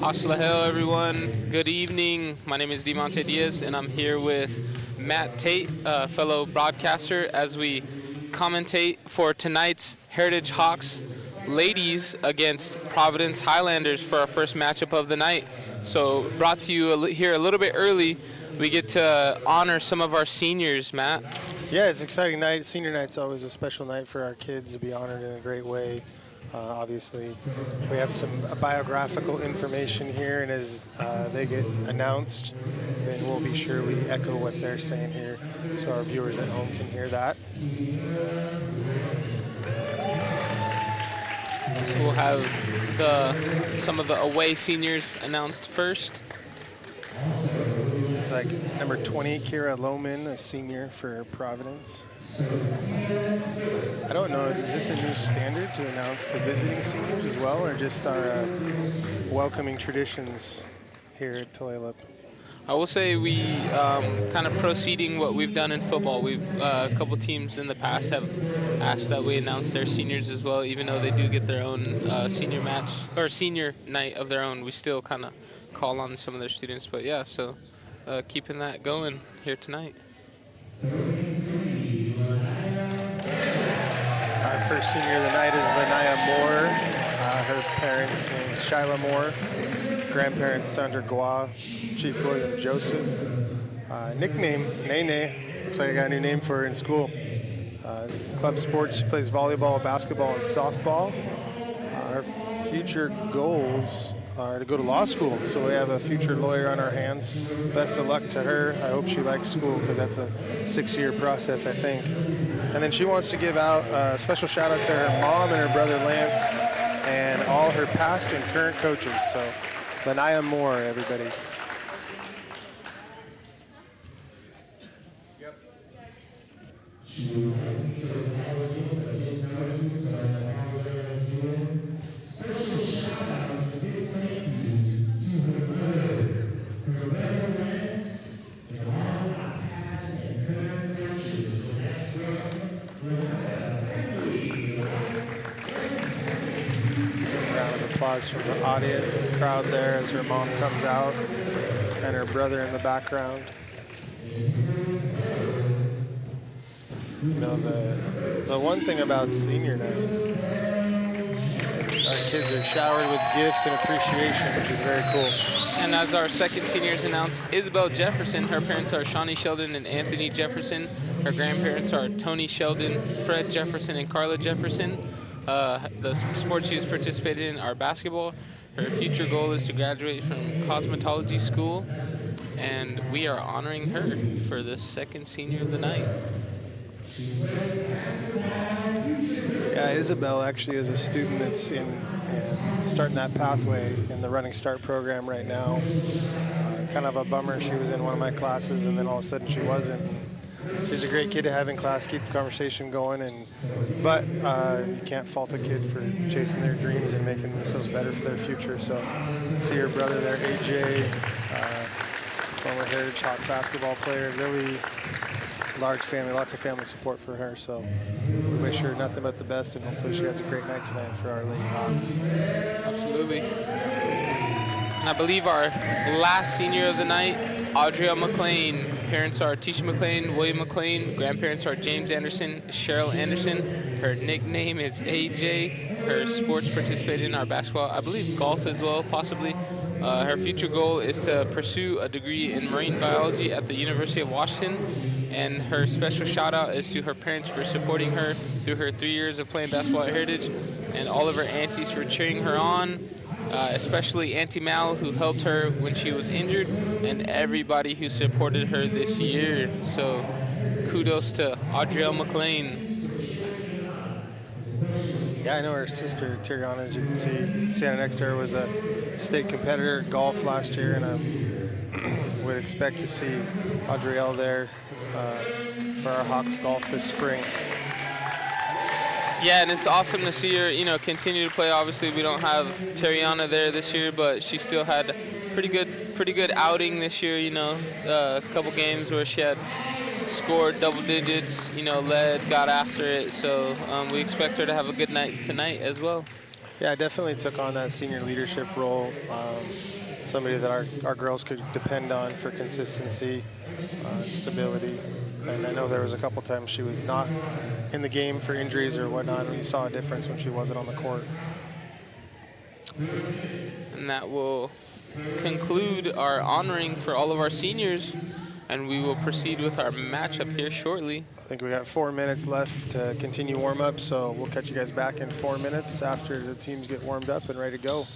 Haslahel, everyone. Good evening. My name is Demonte Diaz, and I'm here with Matt Tate, fellow broadcaster, as we commentate for tonight's Heritage Hawks ladies against Providence Highlanders for our first matchup of the night. So brought to you here a little bit early. We get to honor some of our seniors, Matt. Yeah, it's an exciting night. Senior night's always a special night for our kids to be honored in a great way. Obviously, we have some biographical information here, and as they get announced, then we'll be sure we echo what they're saying here so our viewers at home can hear that. So we'll have some of the away seniors announced first. It's like number 20, Kira Lohman, a senior for Providence. I don't know, is this a new standard to announce the visiting seniors as well, or just our welcoming traditions here at Tulalip? I will say we kind of proceeding what we've done in football. We've a couple teams in the past have asked that we announce their seniors as well, even though they do get their own senior match or senior night of their own. We still kind of call on some of their students, but yeah, so keeping that going here tonight. Our first senior of the night is Lanaya Moore. Her parents' name is Shyla Moore. Grandparents Sandra Gua, Chief William Joseph. Nickname Nene. Looks like I got a new name for her in school. Club sports, she plays volleyball, basketball, and softball. Her future goals are to go to law school, so we have a future lawyer on our hands. Best of luck to her. I hope she likes school because that's a 6-year process, I think. And then she wants to give out a special shout out to her mom and her brother Lance and all her past and current coaches. So Lanaya Moore, everybody. Applause from the audience and the crowd there as her mom comes out and her brother in the background. You know, the one thing about senior night, our kids are showered with gifts and appreciation, which is very cool. And as our second seniors announced, Isabel Jefferson. Her parents are Shawnee Sheldon and Anthony Jefferson. Her grandparents are Tony Sheldon, Fred Jefferson, and Carla Jefferson. The sports she has participated in are basketball. Her future goal is to graduate from cosmetology school, and we are honoring her for the second senior of the night. Yeah, Isabel actually is a student that's starting that pathway in the Running Start program right now. Kind of a bummer, she was in one of my classes and then all of a sudden she wasn't. She's a great kid to have in class, keep the conversation going, but you can't fault a kid for chasing their dreams and making themselves better for their future. So see her brother there, AJ, former Heritage Hawk basketball player, really large family, lots of family support for her. So we wish her nothing but the best, and hopefully she has a great night tonight for our Lady Hawks. Absolutely. And I believe our last senior of the night, Audrey McLean. Parents are Tisha McLean, William McLean. Grandparents are James Anderson, Cheryl Anderson. Her nickname is AJ. Her sports participated in our basketball, I believe golf as well, possibly. Her future goal is to pursue a degree in marine biology at the University of Washington. And her special shout out is to her parents for supporting her through her 3 years of playing basketball at Heritage, and all of her aunties for cheering her on. Especially Auntie Mal, who helped her when she was injured, and everybody who supported her this year. So kudos to Audrielle McLean. Yeah, I know her sister, Tiriana, as you can see. Standing next to her was a state competitor at golf last year, and I would expect to see Audrielle there for our Hawks golf this spring. Yeah, and it's awesome to see her, continue to play. Obviously, we don't have Tariana there this year, but she still had pretty good outing this year. A couple games where she had scored double digits, led, got after it. So we expect her to have a good night tonight as well. Yeah, I definitely took on that senior leadership role. Somebody that our girls could depend on for consistency and stability. And I know there was a couple times she was not in the game for injuries or whatnot, and you saw a difference when she wasn't on the court. And that will conclude our honoring for all of our seniors, and we will proceed with our matchup here shortly. I think we got 4 minutes left to continue warm-up, so we'll catch you guys back in 4 minutes after the teams get warmed up and ready to go.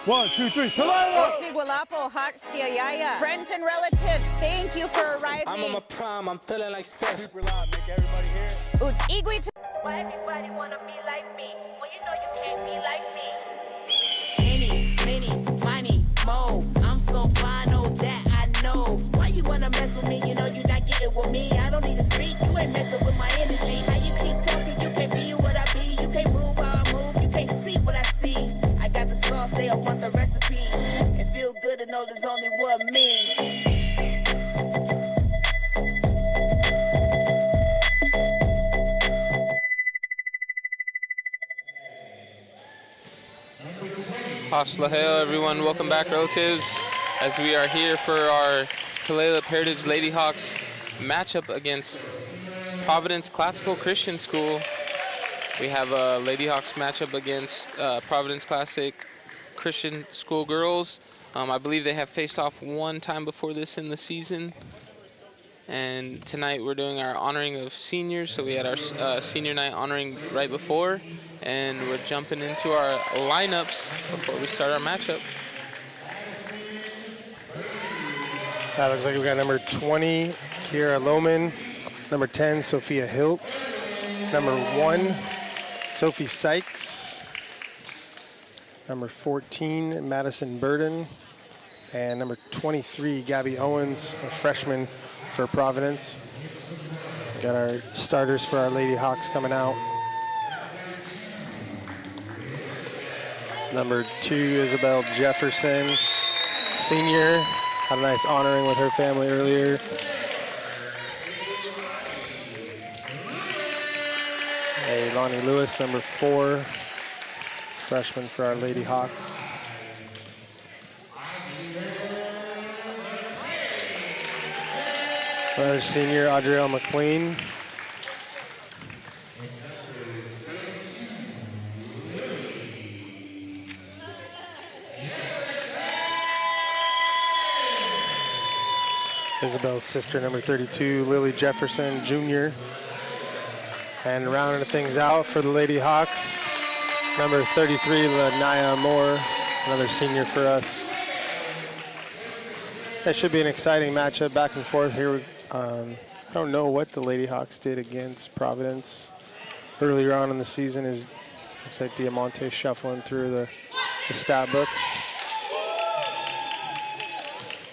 One, two, three, Tulalip! Friends and relatives, thank you for arriving. I'm on my prime, I'm feeling like Steph. Super loud, make everybody hear it. Igwe Why everybody wanna be like me? Well, you know you can't be like me. Many, money, mo. I'm so fly, know that I know. Why you wanna mess with me? You know you not getting with me. I don't need to speak, you ain't messing with my energy. How you keep talking, you can't be what I be. You can't move how I move, you can't see what I see. I got the sauce, they all want the recipe. It feel good to know there's only one me. Haslahel, everyone. Welcome back, relatives, as we are here for our Tulalip Heritage Lady Hawks matchup against Providence Classical Christian School. We have a Lady Hawks matchup against Providence Classic Christian School girls. I believe they have faced off one time before this in the season. And tonight we're doing our honoring of seniors. So we had our senior night honoring right before. And we're jumping into our lineups before we start our matchup. That looks like we got number 20, Kiera Lohman. Number 10, Sophia Hilt. Number 1, Sophie Sykes. Number 14, Madison Burden. And number 23, Gabby Owens, a freshman for Providence. We got our starters for our Lady Hawks coming out. Number 2, Isabel Jefferson, senior. Had a nice honoring with her family earlier. Hey, Lonnie Lewis, number 4, freshman for our Lady Hawks. Another senior, Audrielle McLean. Isabel's sister, number 32, Lily Jefferson, junior. And rounding things out for the Lady Hawks, number 33, Lanaya Moore, another senior for us. That should be an exciting matchup back and forth here. I don't know what the Lady Hawks did against Providence earlier on in the season. Looks like Diamante shuffling through the stat books.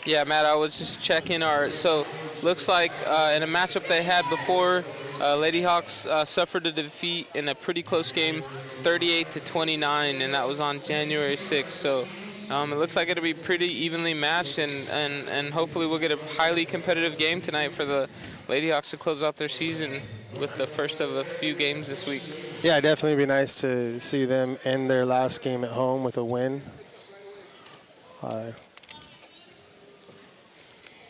Yeah, Matt, I was just checking so looks like in a matchup they had before, Lady Hawks suffered a defeat in a pretty close game, 38-29, and that was on January 6th. So it looks like it'll be pretty evenly matched, and hopefully we'll get a highly competitive game tonight for the Lady Hawks to close out their season with the first of a few games this week. Yeah, definitely be nice to see them end their last game at home with a win.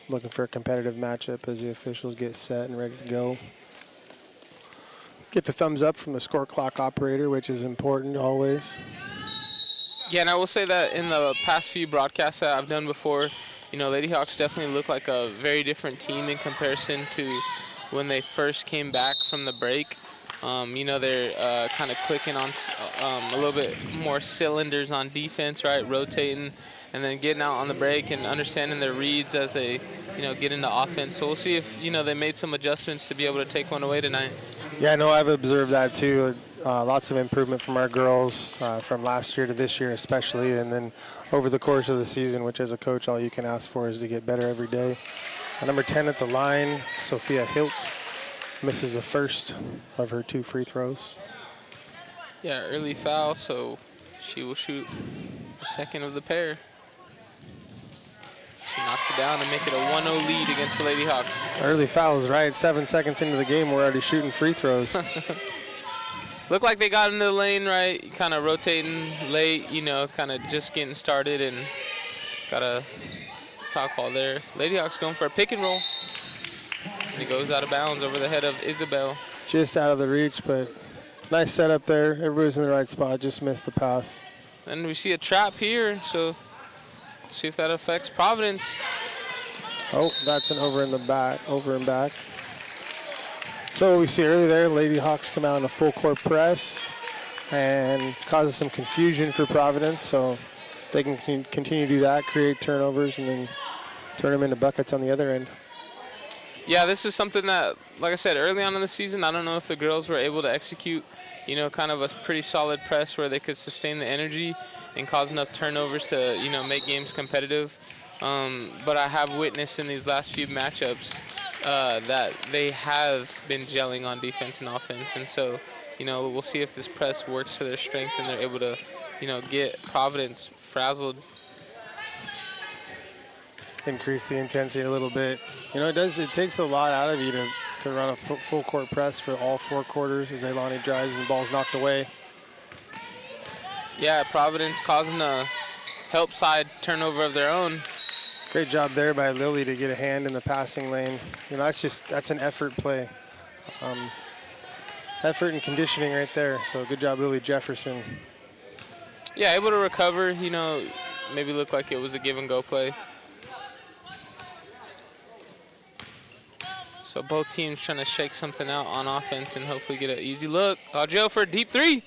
Looking for a competitive matchup as the officials get set and ready to go. Get the thumbs up from the score clock operator, which is important always. Yeah, and I will say that in the past few broadcasts that I've done before, Lady Hawks definitely look like a very different team in comparison to when they first came back from the break. They're kind of clicking on a little bit more cylinders on defense, right, rotating, and then getting out on the break and understanding their reads as they, get into offense. So we'll see if, they made some adjustments to be able to take one away tonight. Yeah, no, I've observed that too. Lots of improvement from our girls from last year to this year especially, and then over the course of the season, which as a coach, all you can ask for is to get better every day. Number 10 at the line, Sophia Hilt, misses the first of her 2 free throws. Yeah, early foul, so she will shoot the second of the pair. She knocks it down and make it a 1-0 lead against the Lady Hawks. Early fouls, right? 7 seconds into the game, we're already shooting free throws. Looked like they got into the lane, right? Kind of rotating late, kind of just getting started, and got a foul call there. Lady Hawks going for a pick and roll. He goes out of bounds over the head of Isabel. Just out of the reach, but nice setup there. Everybody's in the right spot, just missed the pass. And we see a trap here, so see if that affects Providence. Oh, that's an over and back. So what we see earlier there, Lady Hawks come out in a full court press and causes some confusion for Providence. So they can continue to do that, create turnovers, and then turn them into buckets on the other end. Yeah, this is something that, like I said, early on in the season, I don't know if the girls were able to execute, kind of a pretty solid press where they could sustain the energy and cause enough turnovers to, make games competitive. But I have witnessed in these last few matchups that they have been gelling on defense and offense. And so, we'll see if this press works to their strength and they're able to, get Providence frazzled. Increase the intensity a little bit. It takes a lot out of you to run a full court press for all 4 quarters as Ailani drives and the ball's knocked away. Yeah, Providence causing a help side turnover of their own. Great job there by Lily to get a hand in the passing lane. That's an effort play. effort and conditioning right there. So good job, Lily Jefferson. Yeah, able to recover, maybe look like it was a give and go play. So both teams trying to shake something out on offense and hopefully get an easy look. Audrey for a deep three.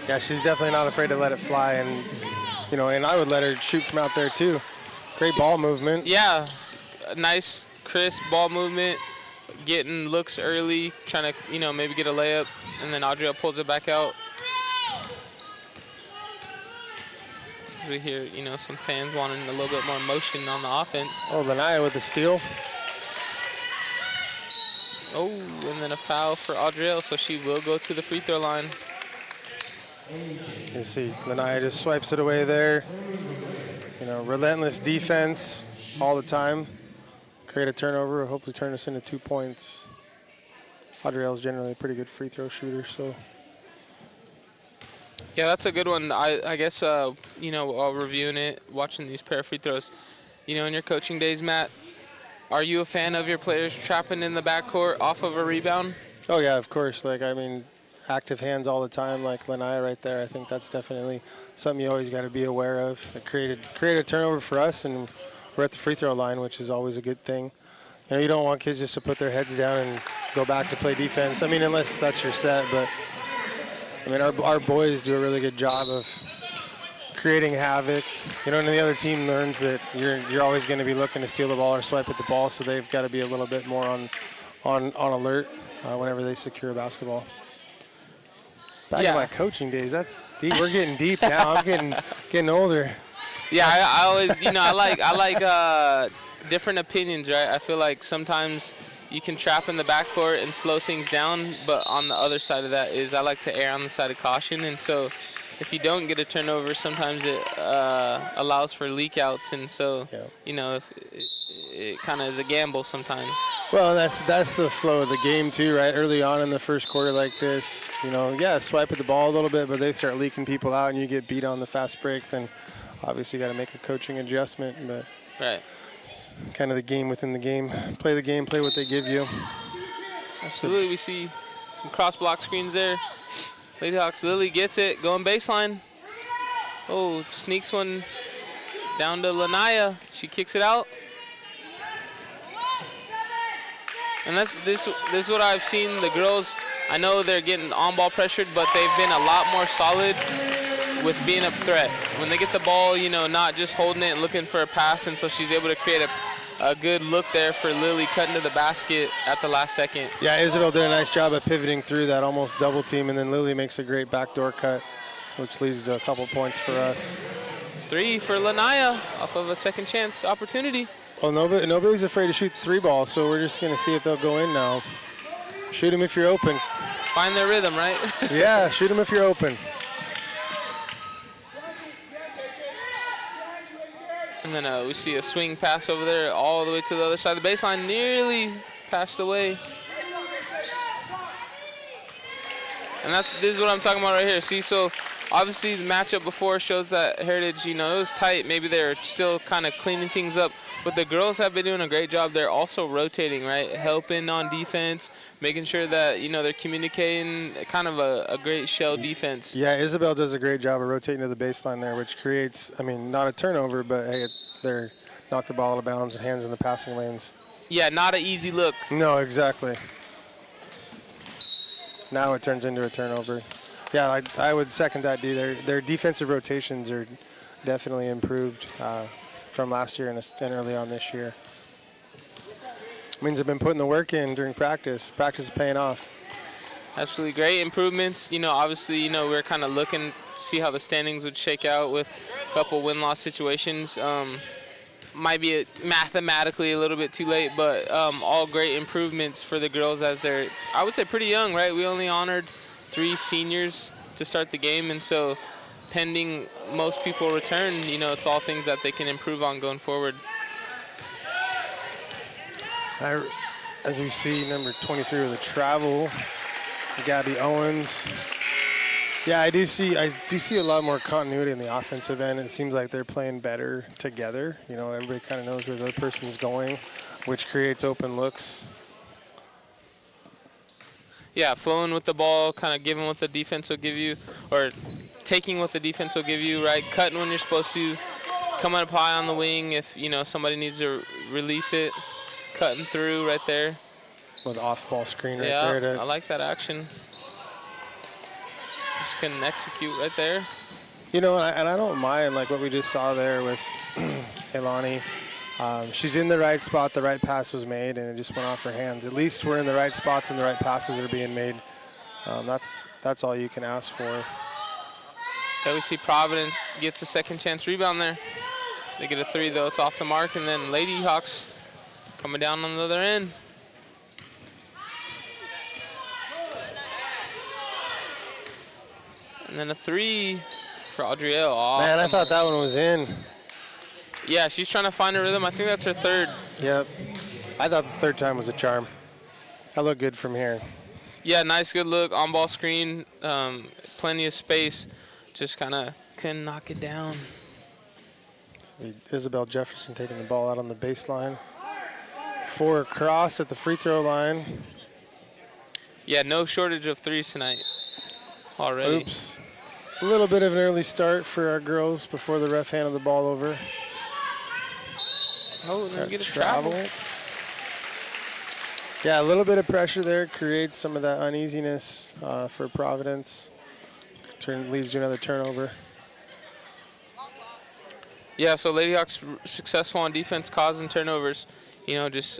Yeah, she's definitely not afraid to let it fly, and and I would let her shoot from out there too. Great ball movement. Yeah, nice, crisp ball movement, getting looks early, trying to, maybe get a layup, and then Audrey pulls it back out. We hear, some fans wanting a little bit more motion on the offense. Oh, Lanaya with the steal. Oh, and then a foul for Audrielle, so she will go to the free throw line. You see, Lanaya just swipes it away there. Relentless defense all the time. Create a turnover, hopefully turn us into 2 points. Audrielle's generally a pretty good free throw shooter, so. Yeah, that's a good one. I guess, while reviewing it, watching these pair of free throws, in your coaching days, Matt, are you a fan of your players trapping in the backcourt off of a rebound? Oh, yeah, of course. Active hands all the time, like Lanaya right there. I think that's definitely something you always got to be aware of. It created a turnover for us, and we're at the free throw line, which is always a good thing. You don't want kids just to put their heads down and go back to play defense. Unless that's your set, but our boys do a really good job of creating havoc. And the other team learns that you're always going to be looking to steal the ball or swipe at the ball, so they've got to be a little bit more on alert whenever they secure a basketball. Back in my coaching days, that's deep. We're getting deep now. I'm getting older. Yeah, I always, I like different opinions, right? I feel like sometimes you can trap in the backcourt and slow things down, but on the other side of that is I like to err on the side of caution, and so if you don't get a turnover, sometimes it allows for leak outs, and so if it kind of is a gamble sometimes. Well, that's the flow of the game too, right? Early on in the first quarter like this, swipe at the ball a little bit, but they start leaking people out and you get beat on the fast break, then obviously you got to make a coaching adjustment. But right, kind of the game within the game. Play the game, play what they give you. Absolutely, we see some cross block screens there. Lady Hawks, Lily gets it, going baseline. Oh, sneaks one down to Lanaya. She kicks it out. And this is what I've seen. The girls, I know they're getting on-ball pressured, but they've been a lot more solid with being a threat. When they get the ball, not just holding it and looking for a pass, and so she's able to create a good look there for Lily cutting to the basket at the last second. Yeah, Isabel did a nice job of pivoting through that almost double team, and then Lily makes a great backdoor cut, which leads to a couple points for us. 3 for Lanaya off of a second chance opportunity. Well, nobody's afraid to shoot the 3 ball, so we're just going to see if they'll go in now. Shoot them if you're open. Find their rhythm, right? Yeah, shoot them if you're open. And then we see a swing pass over there all the way to the other side of the baseline, nearly passed away. And this is what I'm talking about right here. See, so obviously the matchup before shows that Heritage, it was tight. Maybe they're still kind of cleaning things up. But the girls have been doing a great job. They're also rotating, right? Helping on defense, making sure that, they're communicating kind of a great shell defense. Yeah, Isabel does a great job of rotating to the baseline there, which creates, not a turnover, but, hey, they're knock the ball out of bounds and hands in the passing lanes. Yeah, not an easy look. No, exactly. Now it turns into a turnover. Yeah, I would second that, D. Their defensive rotations are definitely improved from last year and early on this year. Means they've been putting the work in during practice. Practice is paying off. Absolutely great improvements. Obviously, we're kind of looking to see how the standings would shake out with a couple win-loss situations. Might be mathematically a little bit too late, but all great improvements for the girls as they're, I would say, pretty young, right? We only honored 3 seniors to start the game, and so pending most people return, it's all things that they can improve on going forward. As we see, number 23 with a travel, Gabby Owens. Yeah, I do see a lot more continuity in the offensive end. It seems like they're playing better together. Everybody kind of knows where the other person's going, which creates open looks. Yeah, flowing with the ball, kind of giving what the defense will give you, or taking what the defense will give you, right? Cutting when you're supposed to, coming up high on the wing if, you know, somebody needs to release it, cutting through right there. With off-ball screen right Yeah, there. I like that action. Just can execute right there. You know, and I don't mind like what we just saw there with Elani. She's in the right spot, the right pass was made, and it just went off her hands. At least we're in the right spots and the right passes are being made. That's all you can ask for. Yeah, we see Providence gets a second chance rebound there. They get a 3 though, it's off the mark, and then Lady Hawks coming down on the other end. And then a 3 for Adrielle. Oh, Man, I thought that one was in. Yeah, she's trying to find her rhythm. I think that's her 3rd. Yep. I thought the 3rd time was a charm. That looked good from here. Yeah, nice, good look. On-ball screen, plenty of space. Just kind of couldn't knock it down. Isabel Jefferson taking the ball out on the baseline. 4 across at the free throw line. Yeah, no shortage of 3s tonight already. Oops. A little bit of an early start for our girls before the ref handed the ball over. Oh, then we get a travel. Yeah, a little bit of pressure there creates some of that uneasiness for Providence. Leads to another turnover. Yeah, so Lady Hawks successful on defense, causing turnovers. You know, just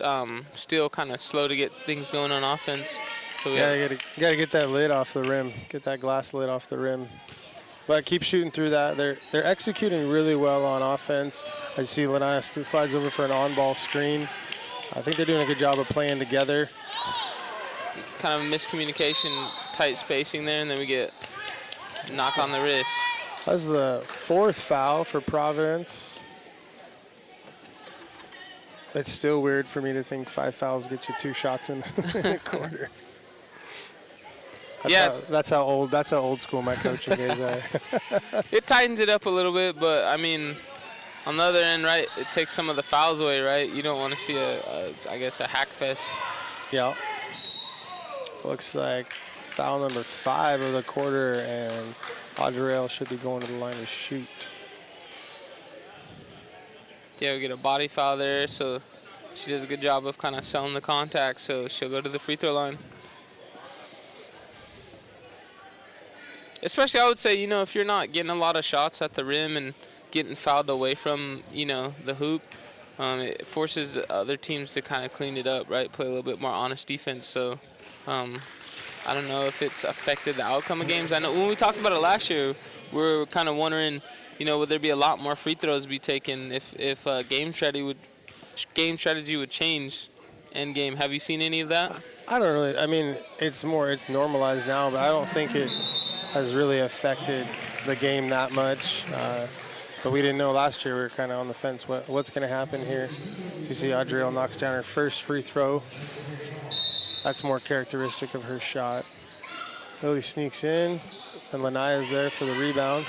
still kind of slow to get things going on offense. So yeah, you gotta get that lid off the rim, get that glass lid off the rim. But keep shooting through that. They're executing really well on offense. I see Lanaya slides over for an on-ball screen. I think they're doing a good job of playing together. Kind of miscommunication, tight spacing there, and then we get a knock on the wrist. That's the 4th foul for Providence. It's still weird for me to think 5 fouls get you 2 shots in a quarter. That's how old school my coaching is. It tightens it up a little bit, but I mean, on the other end, right, it takes some of the fouls away, right? You don't want to see I guess a hack fest. Yeah. Looks like foul number 5 of the quarter, and Adrielle should be going to the line to shoot. Yeah, we get a body foul there, so she does a good job of kind of selling the contact, so she'll go to the free throw line. Especially, I would say, you know, if you're not getting a lot of shots at the rim and getting fouled away from, you know, the hoop, it forces other teams to kind of clean it up, right? Play a little bit more honest defense. So I don't know if it's affected the outcome of games. I know when we talked about it last year, we were kind of wondering, you know, would there be a lot more free throws be taken if game strategy would change end game. Have you seen any of that? I don't really. I mean, it's normalized now, but I don't think it has really affected the game that much. But we didn't know last year. We were kind of on the fence. What's going to happen here? So you see Adrielle knocks down her first free throw. That's more characteristic of her shot. Lily sneaks in, and Lanaya's there for the rebound.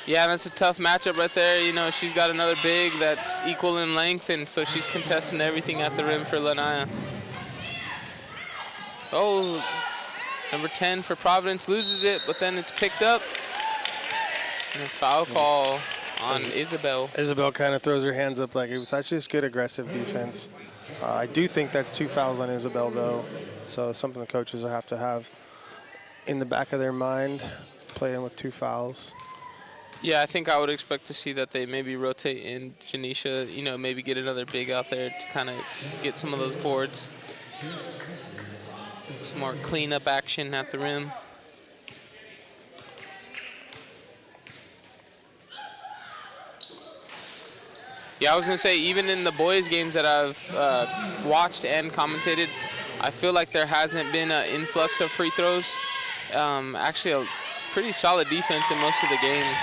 Yeah, that's a tough matchup right there. You know, she's got another big that's equal in length, and so she's contesting everything at the rim for Lanaya. Oh, number 10 for Providence loses it, but then it's picked up. And a foul call on Isabel. Isabel kind of throws her hands up like that's just good aggressive defense. I do think that's 2 fouls on Isabel, though, so something the coaches will have to have in the back of their mind, playing with 2 fouls. Yeah, I think I would expect to see that they maybe rotate in Janisha, you know, maybe get another big out there to kind of get some of those boards. Some more cleanup action at the rim. Yeah, I was going to say, even in the boys' games that I've watched and commentated, I feel like there hasn't been an influx of free throws. Actually, a pretty solid defense in most of the games.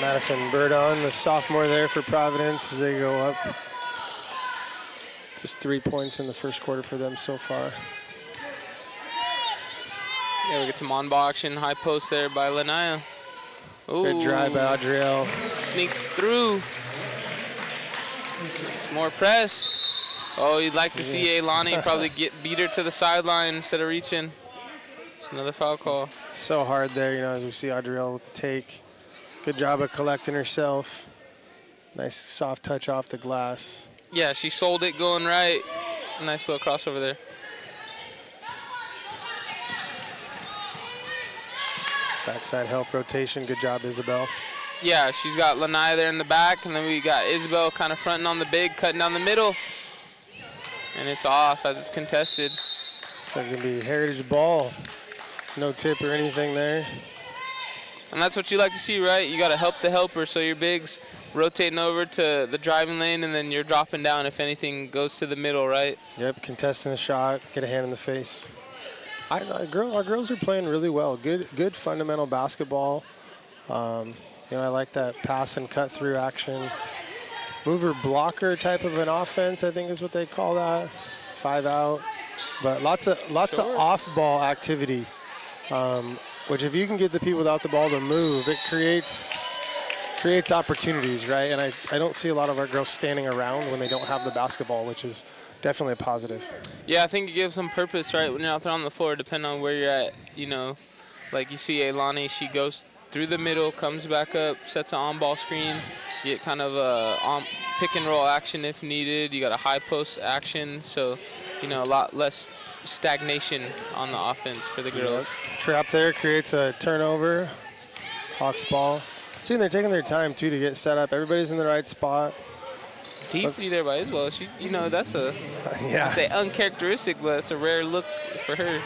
Madison Burdon, the sophomore there for Providence as they go up. Just 3 points in the first quarter for them so far. Yeah, we get some on-ball action, high post there by Lanaya. Good drive by Adrielle. Sneaks through. Some more press. Oh, you'd like to see Ailani probably beat her to the sideline instead of reaching. It's another foul call. So hard there, as we see Adrielle with the take. Good job of collecting herself. Nice soft touch off the glass. Yeah, she sold it going right. Nice little crossover there. Backside help rotation. Good job, Isabel. Yeah, she's got Lanaya there in the back, and then we got Isabel kind of fronting on the big, cutting down the middle. And it's off as it's contested. So it can be Heritage ball. No tip or anything there. And that's what you like to see, right? You got to help the helper, so your big's rotating over to the driving lane, and then you're dropping down if anything goes to the middle, right? Yep, contesting the shot, get a hand in the face. Our girls are playing really well. Good fundamental basketball. I like that pass and cut through action. Mover blocker type of an offense, I think is what they call that. 5 out, but lots of off-ball activity. Which if you can get the people without the ball to move, it creates opportunities, right? And I don't see a lot of our girls standing around when they don't have the basketball, which is definitely a positive. Yeah, I think it gives them purpose, right? When you're out there on the floor, depending on where you're at, like you see Ailani, she goes through the middle, comes back up, sets an on-ball screen, you get kind of a pick and roll action if needed. You got a high post action, so, a lot less stagnation on the offense for the girls. Yep. Trap there creates a turnover. Hawks ball. See, they're taking their time, too, to get set up. Everybody's in the right spot. Deep three there by Isabel. She, that's a, I'd say uncharacteristic, but it's a rare look for her.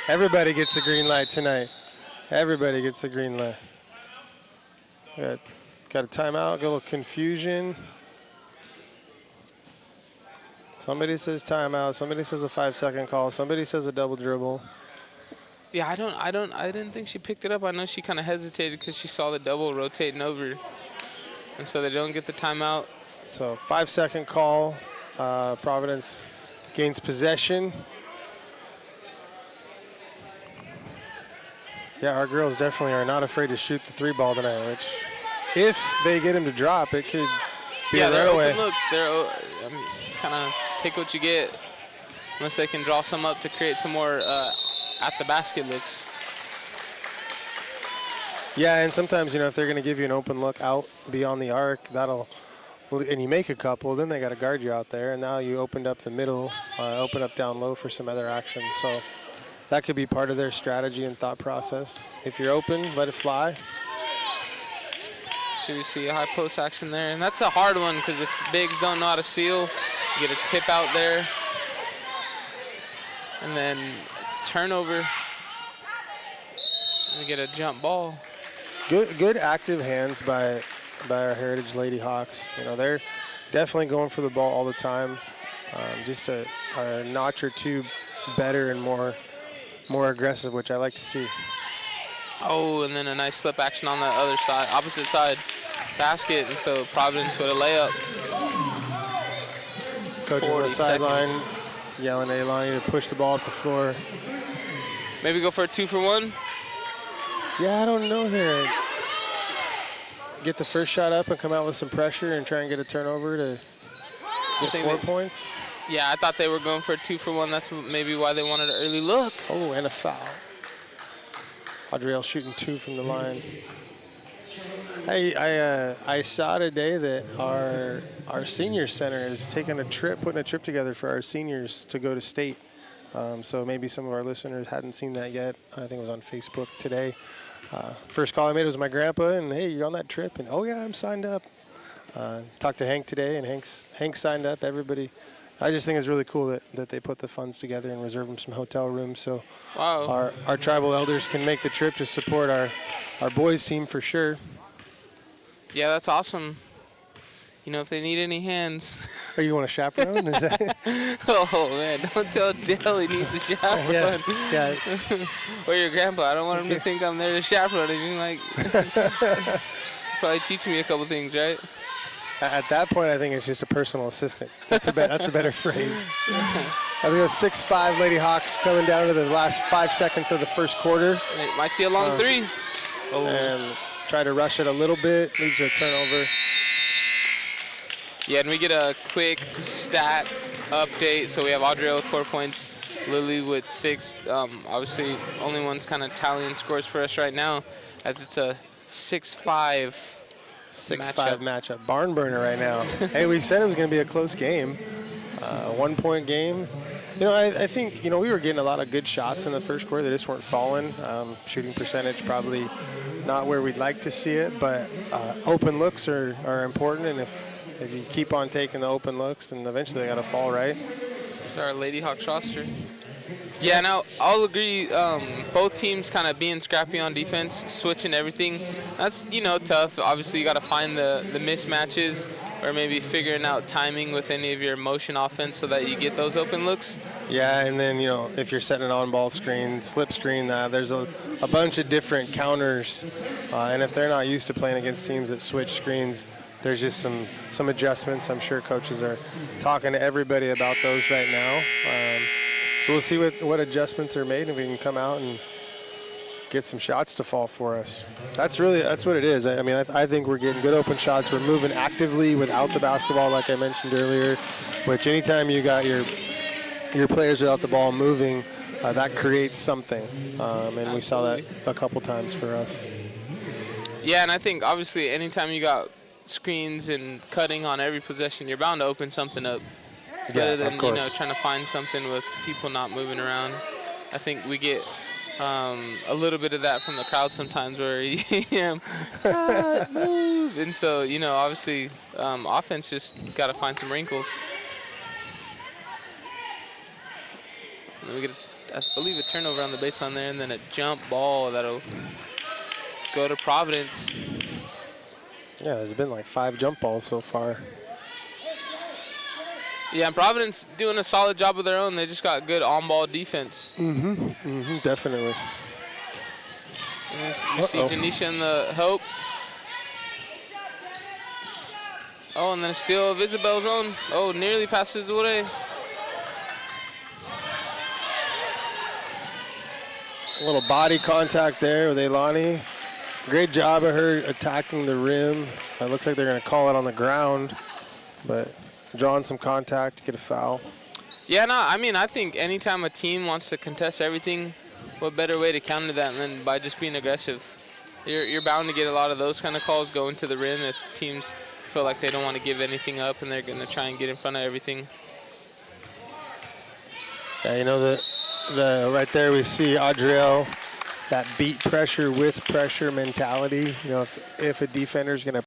Everybody gets a green light tonight. Everybody gets a green light. Got a timeout, got a little confusion. Somebody says timeout. Somebody says a 5-second call. Somebody says a double dribble. Yeah, I didn't think she picked it up. I know she kind of hesitated because she saw the double rotating over. And so they don't get the timeout. So 5-second call. Providence gains possession. Yeah, our girls definitely are not afraid to shoot the 3-ball tonight, which if they get him to drop, it could be a runaway. Open looks. They're kind of take what you get unless they can draw some up to create some more at the basket looks. Yeah, and sometimes, if they're going to give you an open look out beyond the arc, and you make a couple, then they got to guard you out there. And now you opened up the middle, open up down low for some other action. So that could be part of their strategy and thought process. If you're open, let it fly. Should we see a high post action there? And that's a hard one because if bigs don't know how to seal, you get a tip out there. And then turnover. And we get a jump ball. Good active hands by our Heritage Lady Hawks. They're definitely going for the ball all the time. Just a notch or two better and more aggressive, which I like to see. Oh, and then a nice slip action on the other side, opposite side basket, and so Providence with a layup. Coach on the sideline yelling at Ailani to push the ball up the floor. Maybe go for a 2-for-1? Yeah, I don't know here. Get the first shot up and come out with some pressure and try and get a turnover to get 4 points. Yeah, I thought they were going for a 2-for-1. That's maybe why they wanted an early look. Oh, and a foul. Adrielle shooting 2 from the line. I saw today that our senior center is putting a trip together for our seniors to go to state. So maybe some of our listeners hadn't seen that yet. I think it was on Facebook today. First call I made was my grandpa, and hey, you're on that trip? And oh yeah, I'm signed up. Talked to Hank today, and Hank signed up. Everybody. I just think it's really cool that they put the funds together and reserve them some hotel rooms so wow. our tribal elders can make the trip to support our boys team for sure. Yeah, that's awesome. If they need any hands. Or you want a chaperone? Is that Oh, man, don't tell Dale he needs a chaperone. Yeah. Or your grandpa. I don't want him to think I'm there to chaperone him. Probably teach me a couple things, right? At that point, I think it's just a personal assistant. That's a better phrase. I think 6'5" Lady Hawks coming down to the last 5 seconds of the first quarter. Might see a long 3. And try to rush it a little bit. Leads to a turnover. Yeah, and we get a quick stat update. So we have Audrey with 4 points, Lily with 6. Obviously, only one's kind of tallying scores for us right now, as it's a 6-5 matchup. Barn burner right now. Hey, we said it was going to be a close game. 1 point game. You know, I think, you know, we were getting a lot of good shots in the first quarter. They just weren't falling. Shooting percentage probably not where we'd like to see it, but open looks are important, and if you keep on taking the open looks, then eventually they got to fall, right? There's our Lady Hawks roster. Yeah, now I'll agree. Both teams kind of being scrappy on defense, switching everything. That's, you know, tough. Obviously, you got to find the mismatches, or maybe figuring out timing with any of your motion offense so that you get those open looks. Yeah, and then, you know, if you're setting an on-ball screen, slip screen, there's a bunch of different counters, and if they're not used to playing against teams that switch screens, there's just some adjustments. I'm sure coaches are talking to everybody about those right now. So we'll see what adjustments are made, and we can come out and get some shots to fall for us. That's what it is. I mean, I think we're getting good open shots. We're moving actively without the basketball, like I mentioned earlier, which anytime you got your players without the ball moving, that creates something. And we saw that a couple times for us. Yeah, and I think obviously anytime you got screens and cutting on every possession, you're bound to open something up. It's better than, you know, trying to find something with people not moving around. I think we get a little bit of that from the crowd sometimes, where move. And so, you know, obviously offense just got to find some wrinkles. And then we get, I believe, a turnover on the baseline there, and then a jump ball that'll go to Providence. Yeah, there's been like 5 jump balls so far. Yeah, and Providence doing a solid job of their own. They just got good on-ball defense. Definitely. You see Janisha in the hope. Oh, and then a steal of Isabel's own. Oh, nearly passes away. A little body contact there with Elani. Great job of her attacking the rim. It looks like they're going to call it on the ground, but drawing some contact to get a foul. Yeah, no, I mean, I think anytime a team wants to contest everything, what better way to counter that than by just being aggressive? You're bound to get a lot of those kind of calls going to the rim if teams feel like they don't want to give anything up and they're going to try and get in front of everything. Yeah, you know, the right there we see Adriel, that beat pressure with pressure mentality. You know, if a defender's going to